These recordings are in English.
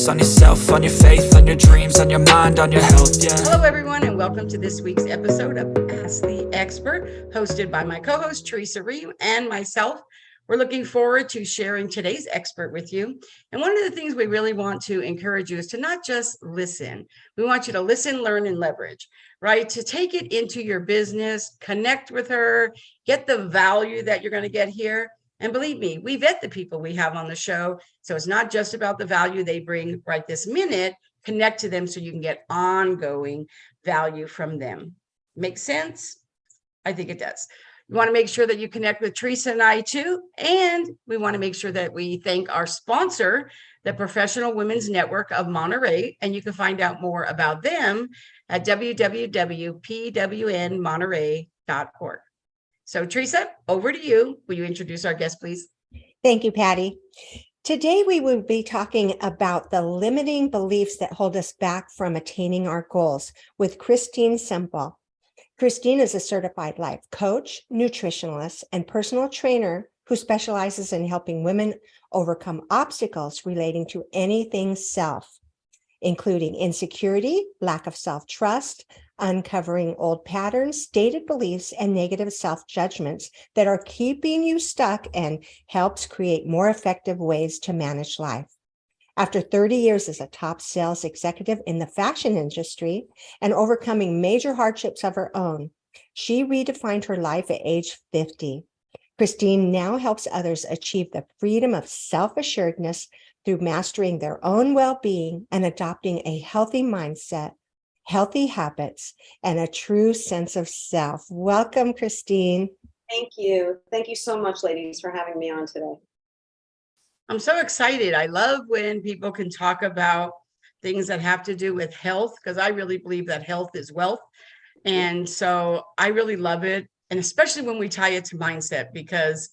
focus on yourself, on your faith, on your dreams, on your mind, on your health, yeah. Hello, everyone, and welcome to this week's episode of Ask the Expert, hosted by my co-host, Teresa Reeve, and myself. We're looking forward to sharing today's expert with you. And one of the things we really want to encourage you is to not just listen. We want you to listen, learn, and leverage, right? To take it into your business, connect with her, get the value that you're going to get here. And believe me, we vet the people we have on the show. So it's not just about the value they bring right this minute. Connect to them so you can get ongoing value from them. Make sense? I think it does. You want to make sure that you connect with Teresa and I too. And we want to make sure that we thank our sponsor, the Professional Women's Network of Monterey. And you can find out more about them at www.pwnmonterey.org. So Teresa, over to you. Will you introduce our guest, please? Thank you, Patty. Today, we will be talking about the limiting beliefs that hold us back from attaining our goals with Christine Semple. Christine is a certified life coach, nutritionist, and personal trainer who specializes in helping women overcome obstacles relating to anything self, including insecurity, lack of self-trust, uncovering old patterns, stated beliefs, and negative self-judgments that are keeping you stuck, and helps create more effective ways to manage life. After 30 years as a top sales executive in the fashion industry and overcoming major hardships of her own, she redefined her life at age 50. Christine now helps others achieve the freedom of self-assuredness through mastering their own well-being and adopting a healthy mindset, healthy habits, and a true sense of self. Welcome, Christine. Thank you. Thank you so much, ladies, for having me on today. I'm so excited. I love when people can talk about things that have to do with health, because I really believe that health is wealth. And so I really love it. And especially when we tie it to mindset, because,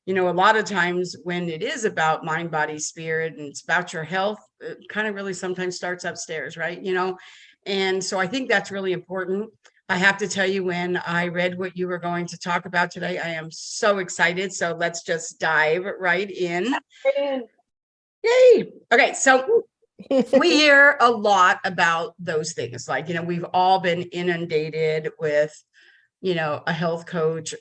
you know, a lot of times when it is about mind, body, spirit, and it's about your health, it kind of really sometimes starts upstairs, right? You know, and so I think that's really important. I have to tell you, when I read what you were going to talk about today, I am so excited. So let's just dive right in. Yay. Okay. So we hear a lot about those things. Like, you know, we've all been inundated with, you know, a health coach.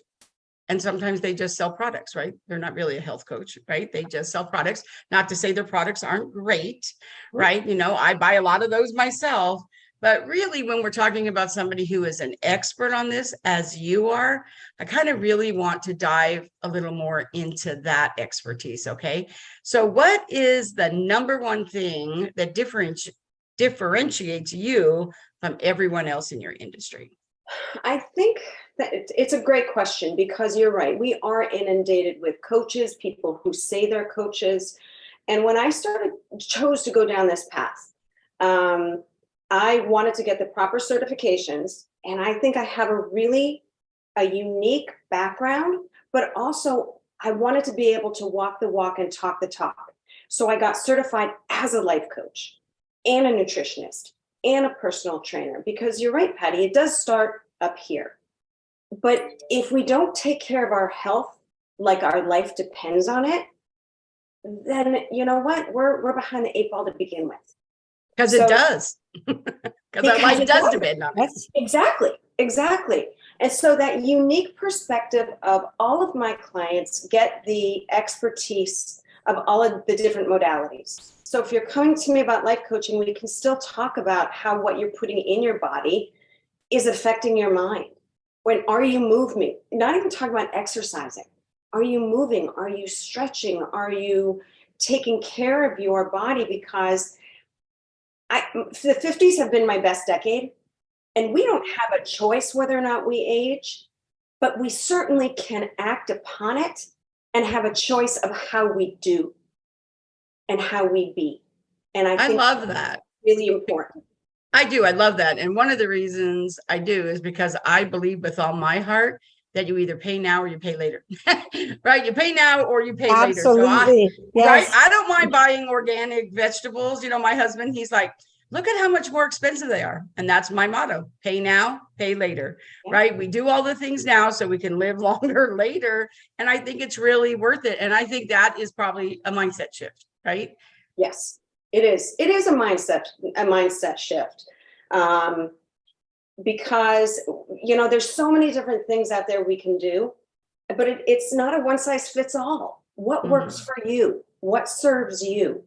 And sometimes they just sell products, right? They're not really a health coach, right? They just sell products. Not to say their products aren't great, right? You know, I buy a lot of those myself. But really, when we're talking about somebody who is an expert on this, as you are, I kind of really want to dive a little more into that expertise, okay? So what is the number one thing that differentiates you from everyone else in your industry? I think that it's a great question, because you're right. We are inundated with coaches, people who say they're coaches. And when I chose to go down this path, I wanted to get the proper certifications. And I think I have a unique background, but also I wanted to be able to walk the walk and talk the talk. So I got certified as a life coach and a nutritionist and a personal trainer, because you're right, Patty, it does start up here. But if we don't take care of our health, like our life depends on it, then you know what? We're behind the eight ball to begin with. Because it does. Because our life does depend on it. Exactly. And so that unique perspective of all of my clients get the expertise of all of the different modalities. So if you're coming to me about life coaching, we can still talk about how what you're putting in your body is affecting your mind. Are you moving? Not even talking about exercising. Are you moving? Are you stretching? Are you taking care of your body? Because the 50s have been my best decade, and we don't have a choice whether or not we age, but we certainly can act upon it and have a choice of how we do and how we be. And I think love that. Really important. I do. I love that. And one of the reasons I do is because I believe with all my heart that you either pay now or you pay later, right? You pay now or you pay later. So yes. Right? I don't mind buying organic vegetables. You know, my husband, he's like, look at how much more expensive they are. And that's my motto: pay now, pay later, right? We do all the things now so we can live longer later. And I think it's really worth it. And I think that is probably a mindset shift, right? Yes. It is a mindset shift. Because, there's so many different things out there we can do, but it's not a one size fits all. What works for you? What serves you?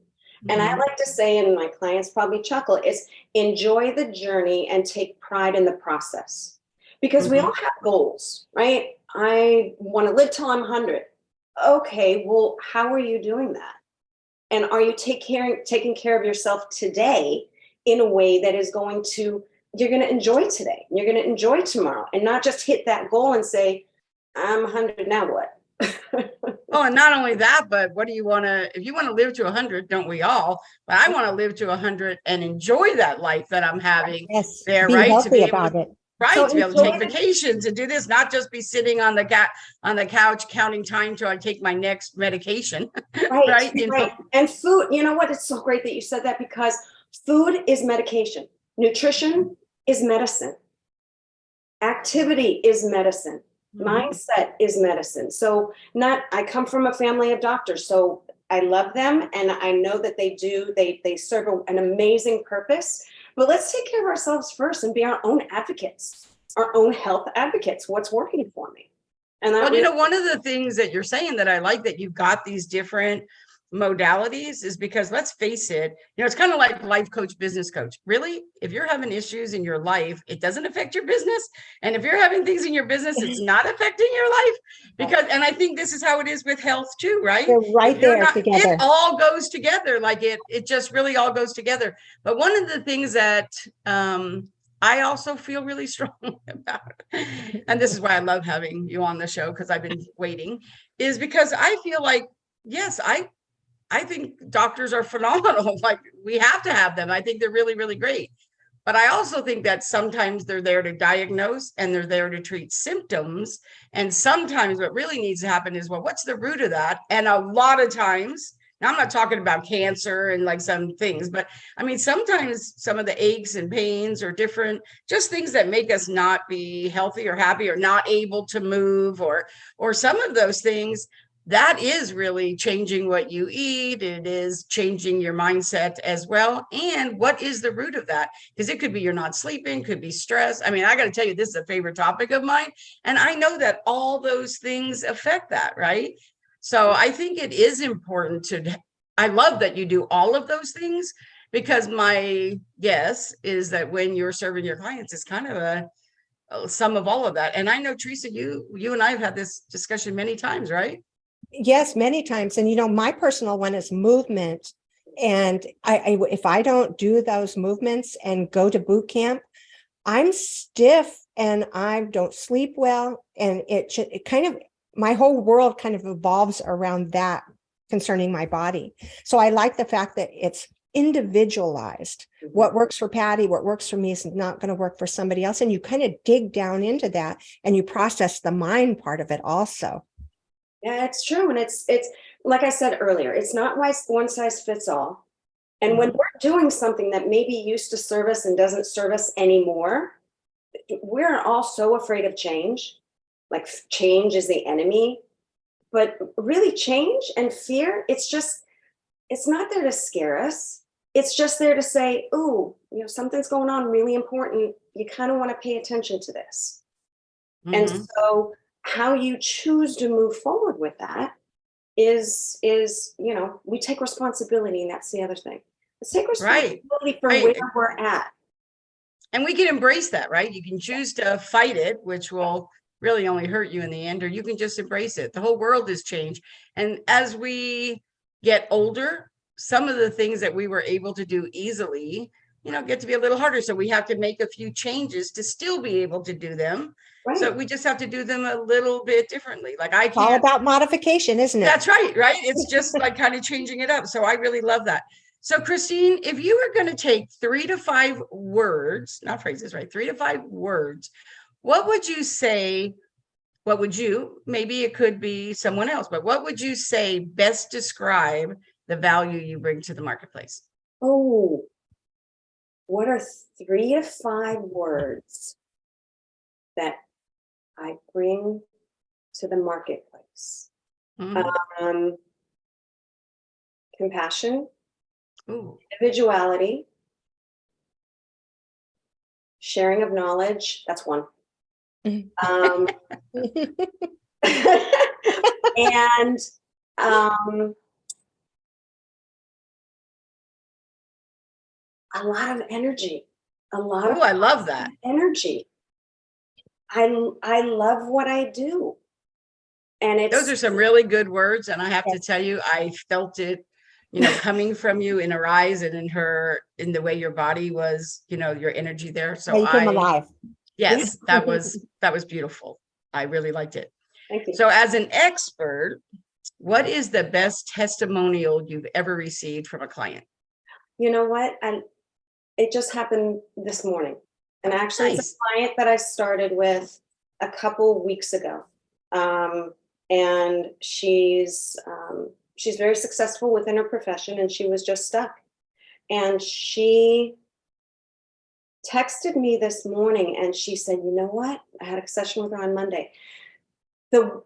And I like to say, and my clients probably chuckle, is enjoy the journey and take pride in the process. Because we all have goals, right? I want to live till I'm 100. Okay, well, how are you doing that? And are you taking care of yourself today in a way that is you're going to enjoy today, and you're going to enjoy tomorrow, and not just hit that goal and say, I'm 100, now what? Oh, and not only that, but what do you want to, if you want to live to 100, don't we all? But I want to live to 100 and enjoy that life that I'm having there, be right? healthy To be about able, it. right, So to be able to take enjoy vacations and do this, not just be sitting on the couch counting time till I take my next medication, Right, right? right. And food, you know what? It's so great that you said that, because food is medication. Nutrition is medicine. Activity is medicine. Mindset is medicine. So I come from a family of doctors, so I love them, and I know that they serve an amazing purpose. But let's take care of ourselves first and be our own advocates, our own health advocates. What's working for me? And Well, one of the things that you're saying that I like that you've got these different modalities is because, let's face it, it's kind of like life coach, business coach. Really, if you're having issues in your life, it doesn't affect your business. And if you're having things in your business, it's not affecting your life. And I think this is how it is with health too, right? They're right there together. It all goes together. Like it just really all goes together. But one of the things that, I also feel really strong about, and this is why I love having you on the show, because I've been waiting, is because I feel like, yes, I think doctors are phenomenal. Like, we have to have them. I think they're really, really great. But I also think that sometimes they're there to diagnose and they're there to treat symptoms. And sometimes what really needs to happen is, well, what's the root of that? And a lot of times, now I'm not talking about cancer and like some things, but I mean, sometimes some of the aches and pains are different, just things that make us not be healthy or happy or not able to move, or some of those things. That is really changing what you eat. It is changing your mindset as well. And what is the root of that? Because it could be you're not sleeping, could be stress. I mean, I got to tell you, this is a favorite topic of mine. And I know that all those things affect that, right? So I think it is important I love that you do all of those things, because my guess is that when you're serving your clients, it's kind of a sum of all of that. And I know, Teresa, you and I have had this discussion many times, right? Yes, many times. And my personal one is movement. And if I don't do those movements and go to boot camp, I'm stiff and I don't sleep well. And it kind of, my whole world kind of evolves around that concerning my body. So I like the fact that it's individualized. What works for Patty, what works for me is not going to work for somebody else. And you kind of dig down into that and you process the mind part of it also. Yeah, it's true. And it's like I said earlier, it's not one size fits all. And when we're doing something that maybe used to serve us and doesn't serve us anymore, we're all so afraid of change. Like, change is the enemy. But really, change and fear, it's not there to scare us. It's just there to say, ooh, something's going on really important. You kind of want to pay attention to this. And so how you choose to move forward with that is we take responsibility, and that's the other thing. Let's take responsibility for where we're at. And we can embrace that, right? You can choose to fight it, which will really only hurt you in the end, or you can just embrace it. The whole world has changed. And as we get older, some of the things that we were able to do easily, get to be a little harder. So we have to make a few changes to still be able to do them. Right. So we just have to do them a little bit differently. Like, I can't. All about modification, isn't it? That's right. It's just like kind of changing it up. So I really love that. So Christine, if you were going to take 3 to 5 words, not phrases, right? 3 to 5 words, what would you say? Maybe it could be someone else, but what would you say best describe the value you bring to the marketplace? Oh, what are 3 to 5 words that I bring to the marketplace? Compassion. Ooh. individuality, sharing of knowledge. That's one. Um, and a lot of energy, a lot of Ooh, I love that. energy. I love what I do. And Those are some really good words. And I have to tell you, I felt it, coming from you in her eyes and in the way your body was, your energy there. So You came alive. yes, that was beautiful. I really liked it. Thank you. So as an expert, what is the best testimonial you've ever received from a client? You know what? It just happened this morning. And actually, Nice. It's a client that I started with a couple weeks ago. And she's very successful within her profession, and she was just stuck. And she texted me this morning and she said, you know what? I had a session with her on Monday. The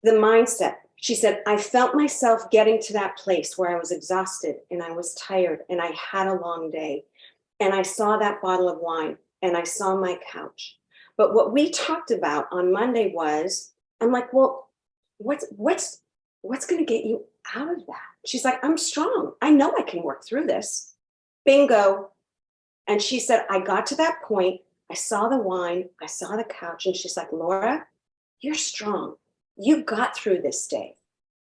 mindset, she said, I felt myself getting to that place where I was exhausted and I was tired and I had a long day. And I saw that bottle of wine and I saw my couch. But what we talked about on Monday was, I'm like, well, what's going to get you out of that? She's like, I'm strong. I know I can work through this. Bingo. And she said, I got to that point. I saw the wine. I saw the couch. And she's like, Laura, you're strong. You got through this day.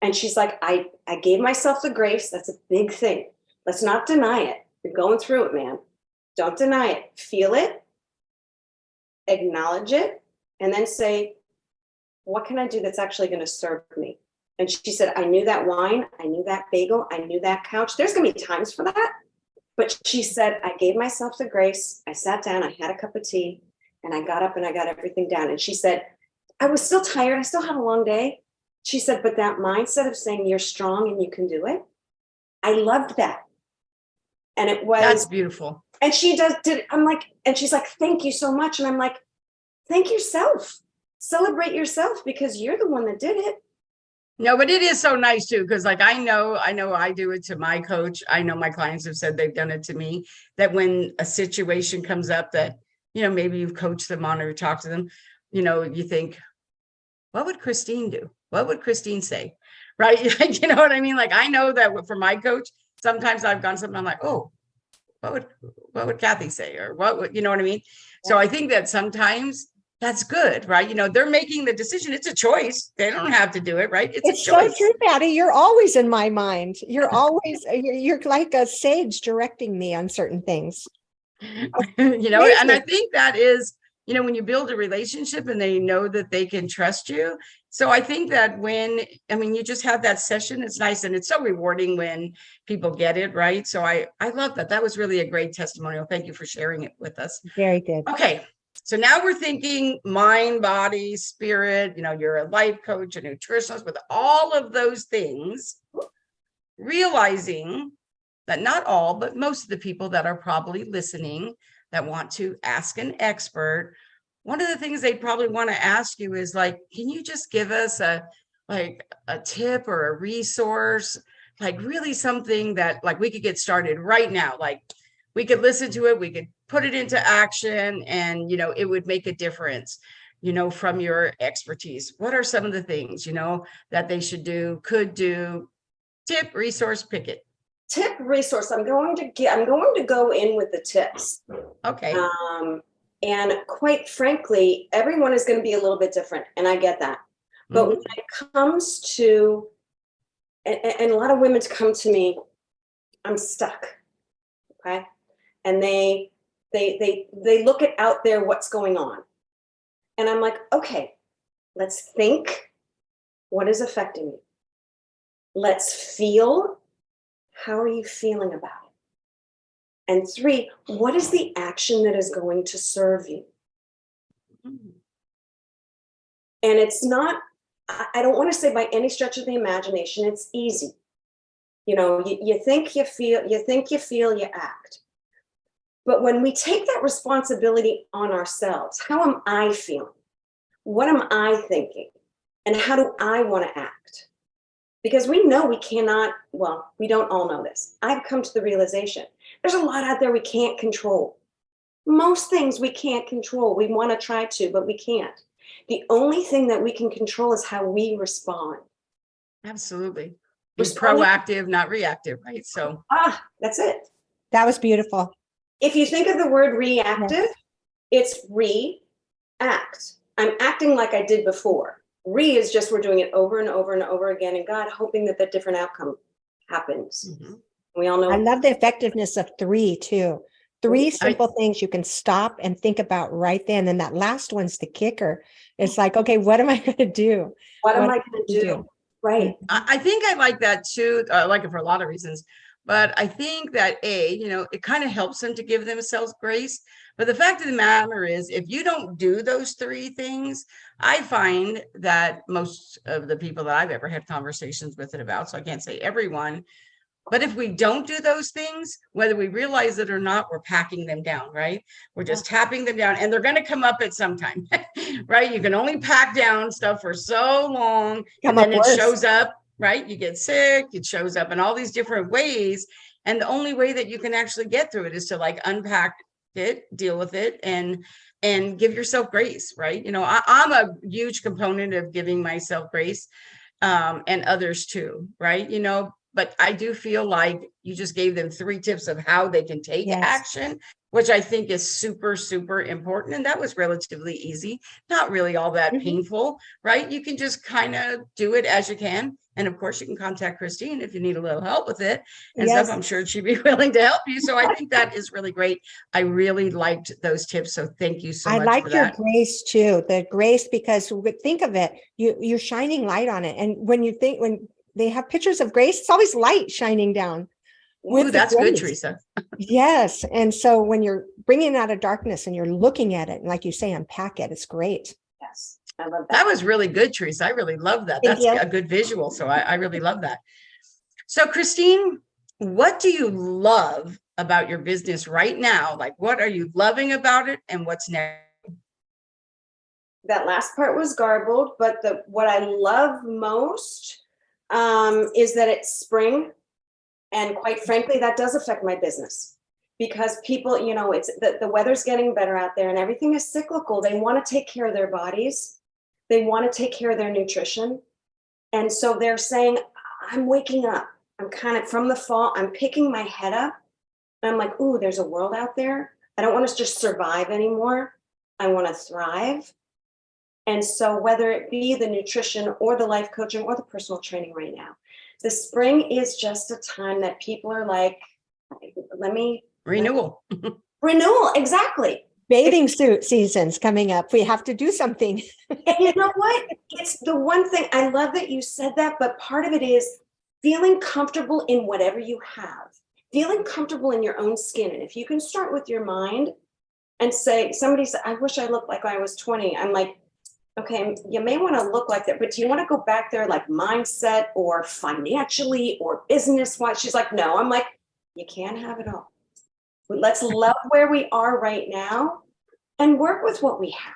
And she's like, I gave myself the grace. That's a big thing. Let's not deny it. You're going through it, man. Don't deny it. Feel it. Acknowledge it. And then say, what can I do that's actually going to serve me? And she said, I knew that wine. I knew that bagel. I knew that couch. There's going to be times for that. But she said, I gave myself the grace. I sat down. I had a cup of tea. And I got up and I got everything down. And she said, I was still tired. I still had a long day. She said, but that mindset of saying you're strong and you can do it, I loved that. And it was. That's beautiful. And she I'm like, and she's like, thank you so much. And I'm like, thank yourself. Celebrate yourself because you're the one that did it. No, but it is so nice too, because like I know I do it to my coach. I know my clients have said they've done it to me, that when a situation comes up that, maybe you've coached them on or talked to them, you think, what would Christine do? What would Christine say? Right? You know what I mean? Like I know that for my coach, sometimes I've gone something, I'm like, oh, what would Kathy say? Or what would, you know what I mean? So I think that sometimes that's good, right? They're making the decision. It's a choice. They don't have to do it, right? It's a choice. So true, Patty. You're always in my mind. You're always, you're like a sage directing me on certain things. And I think that is, when you build a relationship and they know that they can trust you. So I think that you just have that session, it's nice. And it's so rewarding when people get it, right? So I love that. That was really a great testimonial. Thank you for sharing it with us. Very good. Okay. So now we're thinking mind, body, spirit, you're a life coach, a nutritionist, with all of those things, realizing that not all, but most of the people that are probably listening that want to ask an expert, one of the things they probably want to ask you is like, can you just give us a tip or a resource, like really something that like we could get started right now, like we could listen to it, we could put it into action, and it would make a difference, from your expertise. What are some of the things that they should do, could do? Tip, resource, pick it. Tip, resource. I'm going to go in with the tips. Okay. And quite frankly, everyone is going to be a little bit different, and I get that. But when it comes to, and a lot of women come to me, I'm stuck. Okay. And they look at out there what's going on. And I'm like, okay, let's think what is affecting you. Let's feel, how are you feeling about it? And 3, what is the action that is going to serve you? And it's not, I don't want to say by any stretch of the imagination, it's easy. You think, you feel, you act. But when we take that responsibility on ourselves, how am I feeling? What am I thinking? And how do I want to act? Because we know we cannot, well, we don't all know this. I've come to the realization there's a lot out there we can't control. Most things we can't control. We want to try to, but we can't. The only thing that we can control is how we respond. Absolutely. Be Responding- proactive, not reactive, right? So That's it. That was beautiful. If you think of the word reactive, it's react. I'm acting like I did before. Is just we're doing it over and over and over again, and God hoping that that different outcome happens. We all know. I love the effectiveness of 3 too. 3 simple things you can stop and think about right then. And that last one's the kicker. It's like, okay, what am I going to do? What am I going to do? Right. I think I like that too. I like it for a lot of reasons, but I think that it kind of helps them to give themselves grace. But the fact of the matter is, if you don't do those 3 things, I find that most of the people that I've ever had conversations with it about, so I can't say everyone, but if we don't do those things, whether we realize it or not, we're packing them down, right? We're just tapping them down, and they're going to come up at some time, right? You can only pack down stuff for so long, and then it shows up, right? You get sick, it shows up in all these different ways. And the only way that you can actually get through it is to like unpack it, deal with it, and give yourself grace, right? I'm a huge component of giving myself grace, and others too, right? But I do feel like you just gave them 3 tips of how they can take action, which I think is super, super important. And that was relatively easy, not really all that painful, right? You can just kind of do it as you can. And of course, you can contact Christine if you need a little help with it and stuff. I'm sure she'd be willing to help you. So I think that is really great. I really liked those tips. So thank you so much. I like your grace too, the grace, because think of it, you're shining light on it. And when they have pictures of grace, it's always light shining down. Ooh, that's good, Teresa. Yes. And so when you're bringing out of darkness and you're looking at it, and like you say, unpack it, it's great. Yes. I love that. That was really good, Teresa. I really love that. That's a good visual. So I really love that. So Christine, what do you love about your business right now? Like, what are you loving about it, and what's next? That last part was garbled, but what I love most is that it's spring. And quite frankly, that does affect my business because people, it's the weather's getting better out there and everything is cyclical. They want to take care of their bodies. They want to take care of their nutrition. And so they're saying, I'm waking up. I'm kind of from the fall, I'm picking my head up. And I'm like, ooh, there's a world out there. I don't want to just survive anymore. I want to thrive. And so whether it be the nutrition or the life coaching or the personal training right now, the spring is just a time that people are like, let me renewal. Renewal, exactly. Bathing suit season's coming up. We have to do something. And you know what? It's the one thing I love that you said that, but part of it is feeling comfortable in whatever you have, feeling comfortable in your own skin. And if you can start with your mind and say, somebody said, I wish I looked like I was 20. I'm like, okay, you may want to look like that, but do you want to go back there like mindset or financially or business-wise? She's like, no. I'm like, you can't have it all. Let's love where we are right now and work with what we have.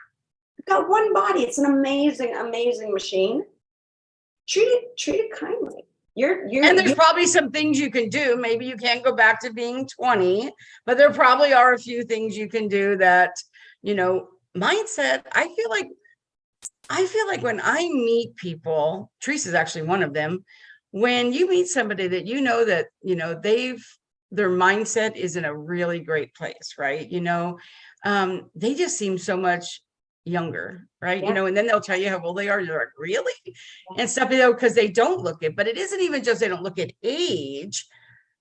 We've got one body. It's an amazing, amazing machine. Treat it kindly. And there's probably some things you can do. Maybe you can't go back to being 20, but there probably are a few things you can do that, mindset. I feel like when I meet people, Teresa's actually one of them, when you meet somebody that that, their mindset is in a really great place, right? They just seem so much younger, right? Yeah. And then they'll tell you how old they are. You're like, really? And stuff, because they don't look it, but it isn't even just they don't look at age,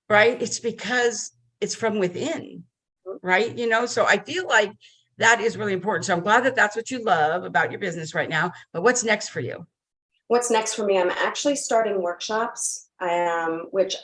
right? It's because it's from within, right? So I feel like that is really important. So I'm glad that that's what you love about your business right now. But what's next for you? What's next for me? I'm actually starting workshops, which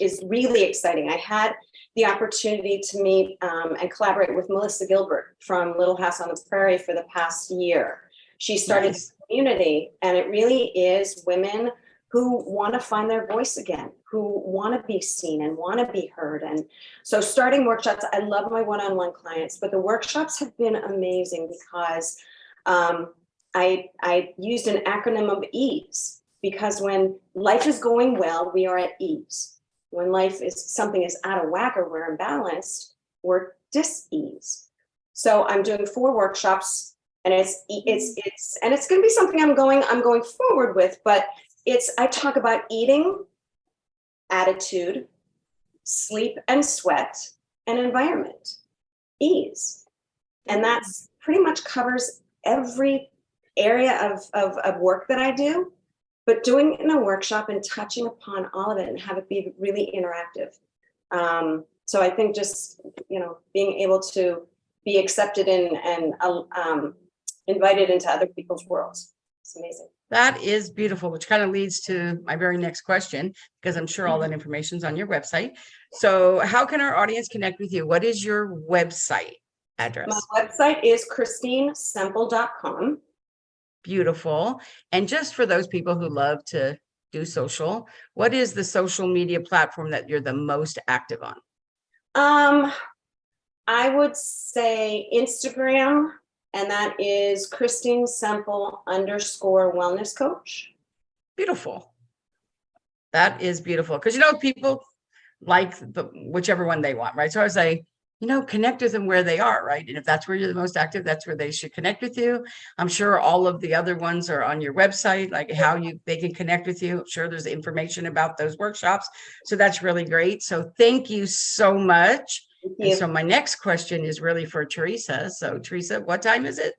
is really exciting. I had the opportunity to meet and collaborate with Melissa Gilbert from Little House on the Prairie for the past year. She started a community, and it really is women who want to find their voice again, who want to be seen and want to be heard. And so starting workshops, I love my one-on-one clients, but the workshops have been amazing because I used an acronym of EASE, because when life is going well, we are at ease. When something is out of whack or we're imbalanced, we're dis-ease. So I'm doing 4 workshops, and it's going to be something I'm going forward with, but I talk about eating, attitude, sleep and sweat, and environment, ease. And that's pretty much covers every area of work that I do, but doing it in a workshop and touching upon all of it and have it be really interactive. So I think just, being able to be accepted and invited into other people's worlds. It's amazing. That is beautiful, which kind of leads to my very next question, because I'm sure all that information is on your website. So how can our audience connect with you? What is your website address? My website is christinesemple.com. Beautiful. And just for those people who love to do social, what is the social media platform that you're the most active on? I would say Instagram, and that is Christine Semple _wellness coach. Beautiful. That is beautiful. Because, people like whichever one they want, right? So I was like, connect with them where they are, right? And if that's where you're the most active, that's where they should connect with you. I'm sure all of the other ones are on your website, like how they can connect with you. I'm sure there's information about those workshops. So that's really great. So thank you so much. And so my next question is really for Teresa. So Teresa, what time is it?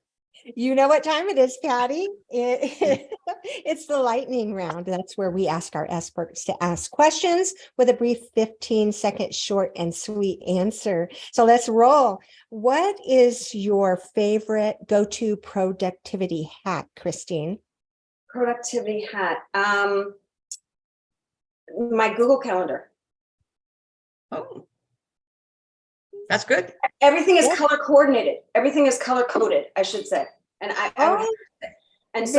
You know what time it is, Patty? It's the lightning round. That's where we ask our experts to ask questions with a brief 15-second short and sweet answer. So let's roll. What is your favorite go-to productivity hack, Christine? Productivity hack. My Google Calendar. Oh, that's good. Everything is color coordinated. Everything is color coded, I should say. And nice.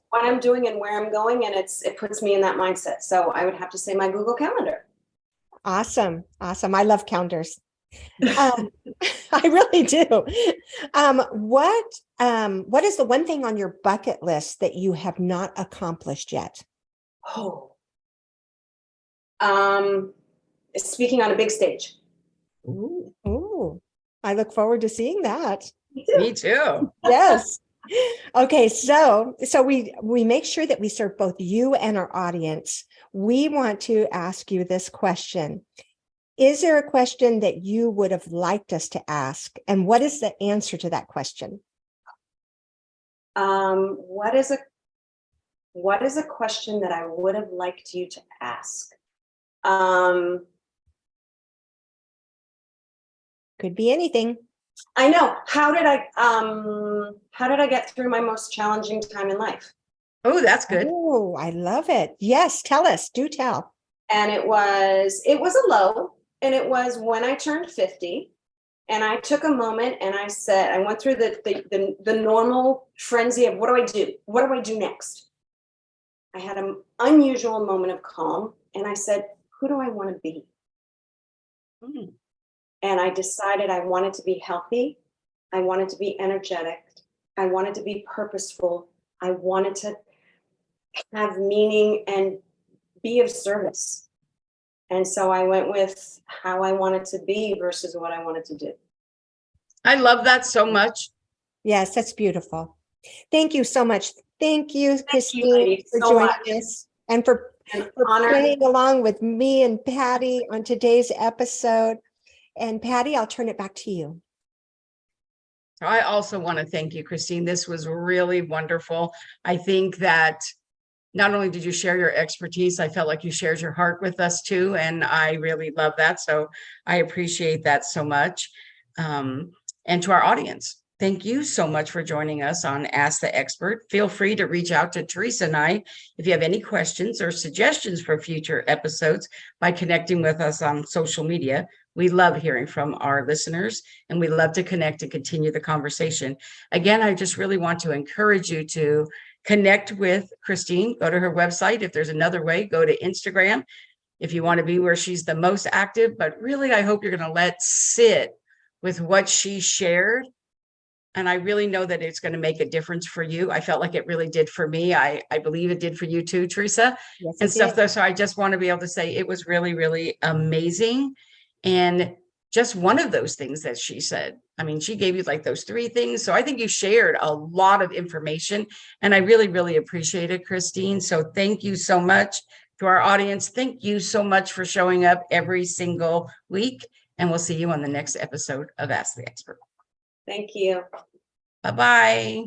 What I'm doing and where I'm going, and it puts me in that mindset. So I would have to say my Google Calendar. Awesome. I love calendars. I really do. What is the one thing on your bucket list that you have not accomplished yet? Speaking on a big stage. Ooh, I look forward to seeing that. Me too. Yes. Okay, so we make sure that we serve both you and our audience. We want to ask you this question. Is there a question that you would have liked us to ask? And what is the answer to that question? What is a question that I would have liked you to ask? Could be anything. I know. How did I get through my most challenging time in life? Oh, that's good. Oh, I love it. Yes, tell us. Do tell. And it was a low, and it was when I turned 50, and I took a moment and I said, I went through the normal frenzy of what do I do? What do I do next? I had an unusual moment of calm, and I said, who do I want to be? And I decided I wanted to be healthy. I wanted to be energetic. I wanted to be purposeful. I wanted to have meaning and be of service. And so I went with how I wanted to be versus what I wanted to do. I love that so much. Yes, that's beautiful. Thank you so much. Thank you, Christine, for joining us and for playing along with me and Patty on today's episode. And Patty, I'll turn it back to you. I also want to thank you, Christine. This was really wonderful. I think that not only did you share your expertise, I felt like you shared your heart with us too. And I really love that. So I appreciate that so much. And to our audience, thank you so much for joining us on Ask the Expert. Feel free to reach out to Teresa and I if you have any questions or suggestions for future episodes by connecting with us on social media. We love hearing from our listeners, and we love to connect and continue the conversation. Again, I just really want to encourage you to connect with Christine. Go to her website. If there's another way, go to Instagram if you want to be where she's the most active. But really, I hope you're going to sit with what she shared And I really know that it's going to make a difference for you. I felt like it really did for me. I believe it did for you too, Teresa, Yes, and it stuff. did. Though, so I just want to be able to say it was really, really amazing. And just one of those things that she said, I mean, she gave you like those 3 things. So I think you shared a lot of information, and I really, really appreciate it, Christine. So thank you so much. To our audience, thank you so much for showing up every single week. And we'll see you on the next episode of Ask the Expert. Thank you. Bye-bye.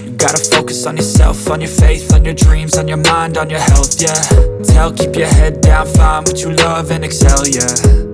You gotta focus on yourself, on your faith, on your dreams, on your mind, on your health, yeah. Keep your head down, find what you love and excel, yeah.